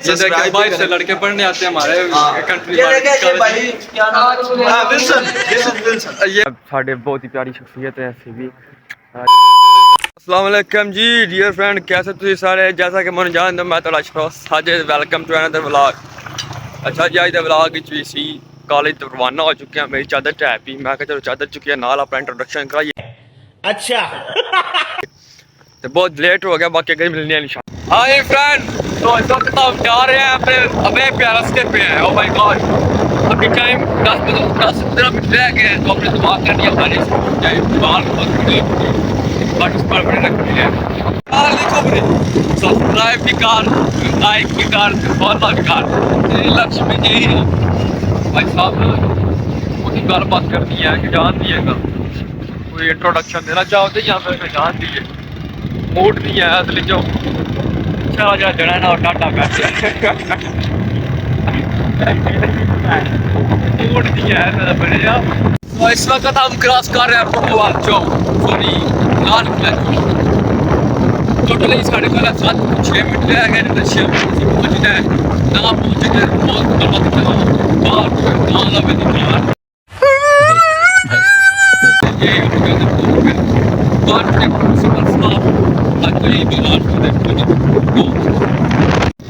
जैसे कि बाहर से लड़के पढ़ने आते हैं हमारे कंट्री में। ये साढ़े बहुत ही प्यारी शख्सियत है ऐसी भी। अस्सलाम वालेकुम जी डियर फ्रेंड, कैसे तुम सारे? जैसा कि मैं जानता हूं मैं थोड़ा अज वेलकम टू अनदर व्लॉग। अच्छा जी, अज व्लॉग सी कॉलेज तो रवाना हो चुके हैं। मेरी चादर टैप ही मैं चलो चादर चुकी है नाल अपना इंट्रोडक्शन कराइए। अच्छा तो बहुत लेट हो गया, बाकी कहीं मिलने निशान। हाय फ्रेंड, तो इस वक्त हम जा रहे हैं अपने अबे प्यार रास्ते पे हैं। ओह माय गॉड, अभी टाइम 10-15 मिनट रह गए हैं तो अपने दुआ करनी है हमारी सब्सक्राइब भी कर, लाइक भी कर, फॉलो भी कर। लक्ष्य में यही है भाई साहब, कोई गलबात करनी है कि जान दिएगा, कोई इंट्रोडक्शन देना चाहते या फिर जान दीजिए। मूड नहीं है असली जो चला जा जड़ा ना टाटा बैठे मूड नहीं है बड़े यार। तो इस वक्त हम क्रॉस कर रहे हैं फुटबॉल चौक, सॉरी लाल किला चौक। टोटली साढ़े 7-6 मिनट रह गए तो 6 मिनट पहुंचना है ना, पहुंचे बहुत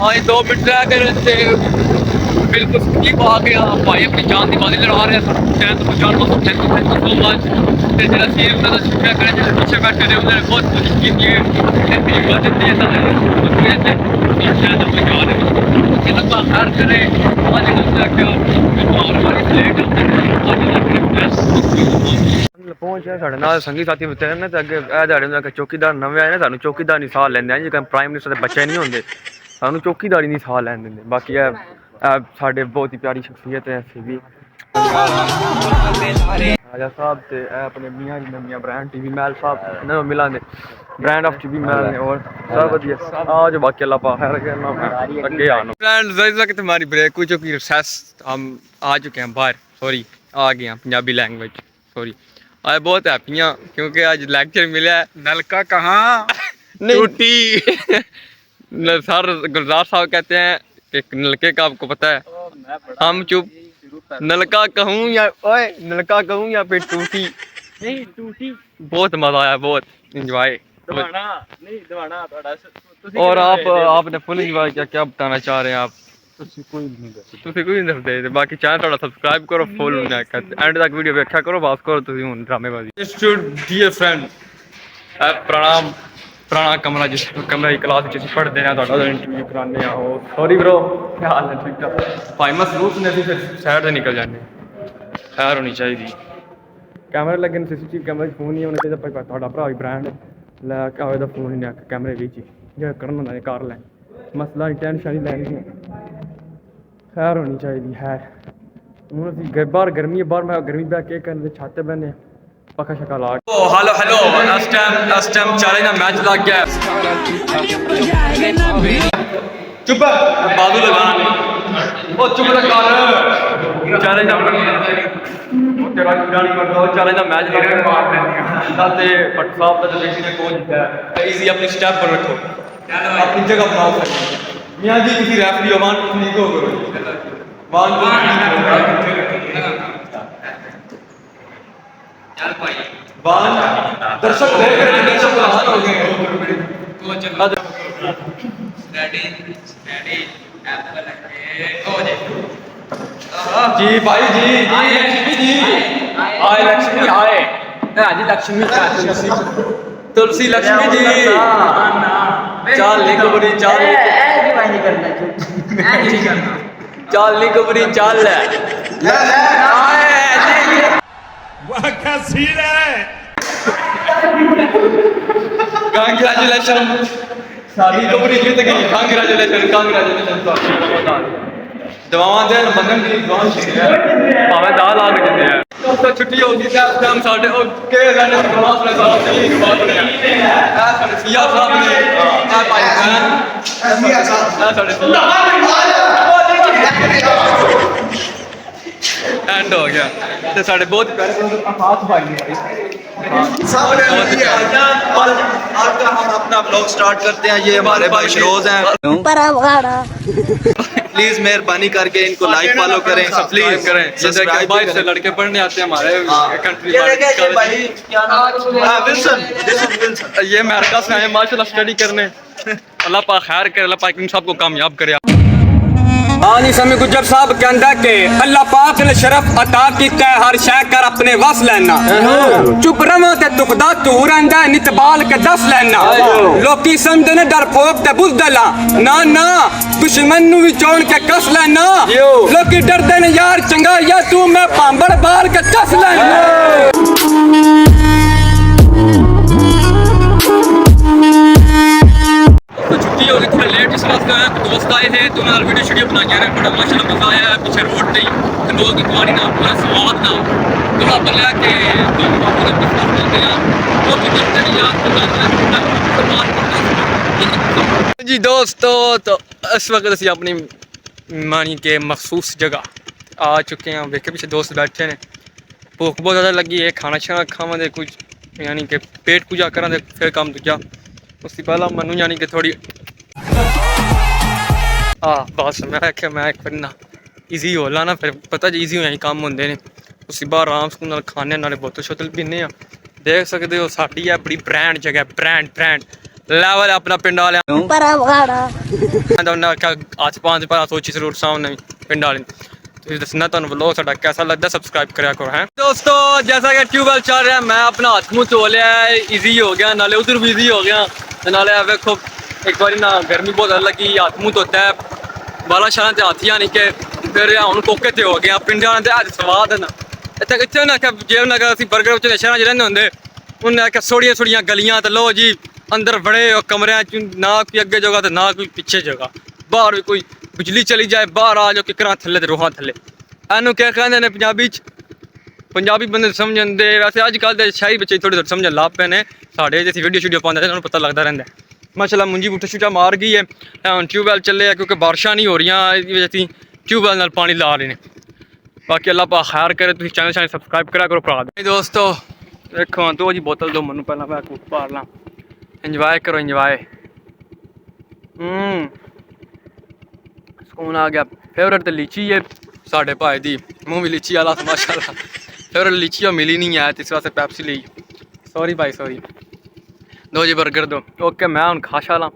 हाँ 2 मिनट रह गए थे, बिल्कुल करीब आ गया। भाई अपनी जान की बाजी लड़ा रहे हैं, चैन तो पहुँचाने वास्ते थैंक यू सो मच। जो सीन उन्होंने शुक्रिया करें जो पीछे बैठे रहे, उन्होंने बहुत कोशिश की है पहुंचे साढ़े नाल संगी साथी बच्चे ने तो अगे चौकीदार नवे आए ने, सानू चौकीदार नहीं साह लेंदे जिवें प्राइम मिनिस्टर के बच्चे नहीं होंगे, सानू चौकीदारी नहीं साह लैन देंदे। बाकी साढ़े बहुत ही प्यारी शख्सियत है ऐसी भी राजा साहब ते अपने मियाँ जी मियाँ ब्रांड टीवी मैल साहब इन्होंने मिला दे ब्रांड ऑफ टीवी मैल ने और सब बढ़िया आज बाकी अल्लाह पाक खैर करना अगे आना। फ्रेंड्स जैसा कि तुम्हारी ब्रेक हुई चुकी रिसेस, हम आ चुके हैं बाहर, सॉरी आ गए हैं पंजाबी लैंग्वेज, सॉरी आज बहुत हैप्पी हैं क्योंकि आज लेक्चर मिला है। नलका कहाँ टूटी सर गुलजार साहब कहते हैं कि नलके का आपको पता है, हम चुप नलका कहूँ या ओए नलका कहूँ या फिर टूटी नहीं टूटी। बहुत मजा आया, बहुत इंजॉय। और आपने फुल इंजॉय किया, क्या बताना चाह रहे हैं आप? कोई नहीं दसदे, बाकी चैनल थोड़ा सब्सक्राइब करो, फुल एंड तक वीडियो देखा करो, बस करो तुम हूँ ड्रामेबाजी। डियर फ्रेंड, पुराना कमरा जिस कमरे की क्लास जिस पढ़ते हैं इंटरव्यू कराने आओ। सॉरी ब्रो, क्या हाल है? ठीक ठाक भाई मसरूफ ने फिर साइड से निकल जाने, खैर होनी चाहिए। कैमरे लगे सीसीटीवी कैमरे फोन नहीं होना चाहिए, थोड़ा भरा भी ब्रांड लैके आए फोन ही कैमरे भी जो करना होंगे कर लें, मसला टेंशन ही लैनी है, खैर होनी चाहिए है। हूँ बाहर गर्मी है, बाहर मैं गर्मी बह के करने छाते बहने पक्का शक्का ला। हेलो हेलो, इस टाइम चले ना मैच लग गया। चुप बादू लगाना ओ चुप लगा चले ना तेरा गाड़ी कर दो, चले ना मैच लग गया मार देंगे दाते भट्ट साहब का जो देखने को जीता है। इजी अपनी स्टेप पर रखो, अपनी जगह बनाओ सकते मियां जी, किसी रेफरी वन नहीं को करो वन चल भाई वन दर्शक देख रहे हैं, दर्शक बहाल हो गए रेडी रेडी एप्पल हो जाए जी भाई जी जी लक्ष्मी जी आए, लक्ष्मी आए जी, लक्ष्मी तुलसी लक्ष्मी जी चाल ली कुबरी चाल चाल ली कुबरी चाल कांग्रेचुलेशन सारी कुबरी जीत गई। कांग्रेचुलेशन दवावां दे बंधन की दुआ भावे 10 लाख जिंदे हैं तो छुट्टी होगी तो हम साडे के जाने क्लास में सारा सही बात है। सिया साहब ने भाई बहन सिया साहब साडे एंड हो गया तो साढ़े बहुत प्यारे हाथ भाई आज का हम अपना ब्लॉग स्टार्ट करते हैं। ये हमारे भाई शरोज हैं। प्लीज मेहरबानी करके इनको लाइक फॉलो करें, प्लीज करें। जैसे बाहर से लड़के पढ़ने आते हैं हमारे कंट्री में, ये अमेरिका से आए माशाल्लाह स्टडी करने। अल्लाह पाक खैर करे, अल्लाह पाक इन सबको कामयाब करे। हाँ जी समी गुजर साहब कहता कि अल्लाह पाक ने शरफ अता किया हर शय कर अपने वस लेना। चुप रवा ते तुकदा तू रहिंदा नित बाल के दस लेना। लोकी समझदे ने डरपोक ते बुज़दला, ना ना दुश्मन नू भी चोण के कस लेना। लोकी डरदे ने यार चंगा या तू मैं भांबड़ बाल के कस लेना। छुट्टी हो गई थोड़ा लेट, इस वास्ते दोस्त आए थे तो उन्होंने वीडियो शीडियो बना के बड़ा माशाल्लाह मजा आया। पीछे रोड नहीं तो लोग तुम्हारी ना पूरा स्वाद ना तो आप बोला कि जी दोस्तों, तो इस वक्त ਅਸੀਂ अपनी मानी के मखसूस जगह आ चुके हैं। देखे पीछे दोस्त बैठे ने, भुख बहुत ज़्यादा लगी है। खाना शाना खावे कुछ यानी कि पेट पूजा करा दे फिर काम दूजा। उससे पहला मनु यानी कि थोड़ी बस मैं आख्या मैं एक ना ईजी हो ला ना, फिर पता जी ईजी हो काम होंगे ने। उसी बाहर आराम सुकून नाल खाने नाले बोतल शोतल पीने। देख सकते हो साड़ी है बड़ी ब्रांड जगह, ब्रांड ब्रांड लेवल अपना पिंड वाले आज 5 सोची जरूर सामने पिंड वाले तुझे दसना तुम ब्लॉग साडा कैसा लगता सब्सक्राइब करा करो है दोस्तों। जैसा कि ट्यूबवेल चल रहा है, मैं अपना हाथ मुँह धो लिया है, ईजी हो गया नाले उधर भी ईजी हो गया नाले वेखो एक बार ना गर्मी बहुत लगी, हाथ मुँह धोता है बाला शाला ते हाथी नहीं के फिर हूँ कोके ते हो गया। पिंड वाले अज स्वाद है ना इतने इतने उन्हें आख्या जे उन्हें अगर बर्गर शहर च रहिंदे होंदे उन्हें आख्या सोड़ियां सोड़ियां गलियां तो लो जी अंदर बड़े कमरिया ना कोई अगे जगह तो ना कोई पीछे जगह, बाहर भी कोई बिजली चली जाए बाहर आ जाओ किकरां थले तो रूहां थले। एनू क्या कहते हैं पंजाबी पंजाबी बंदे समझ आते। वैसे अजकल के शहरी बच्चे थोड़ी थोड़ी समझ ला पे ने, साढ़े जैसी वीडियो शीडियो पाते हैं पता लगता रहता है। माशाल्लाह मुंजी बूटा शूटा मार गई है, हम ट्यूबवेल चले क्योंकि बारिशां नहीं हो रही, इस वजह से ट्यूबवेल नाल पानी ला रहे हैं। बाकी अल्लाह पाक खैर करे, तुम चैनल चैनल सब्सक्राइब करा करो भरा दोस्तों। देखो दो जी बोतल दो मनु पहला मैं कूट पार ला, इंजॉय करो इंजॉय। सुकून आ गया। फेवरेट तो लीची है साढ़े भाई दी, मूँह भी लीची वाला माशाल्लाह। फेवरेट लीची मिली नहीं है तो इस वास्ते पैप्सी ली। सॉरी भाई सॉरी। दो जी बर्गर दो। ओके मैं हूँ खाशा ला।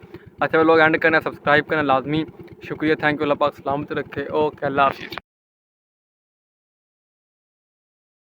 अच्छा लोग एंड करना, सब्सक्राइब करना लाजमी। शुक्रिया, थैंक यू, अल्लाह पाक सलामत रखे। ओके अल्लाह हाफिज़।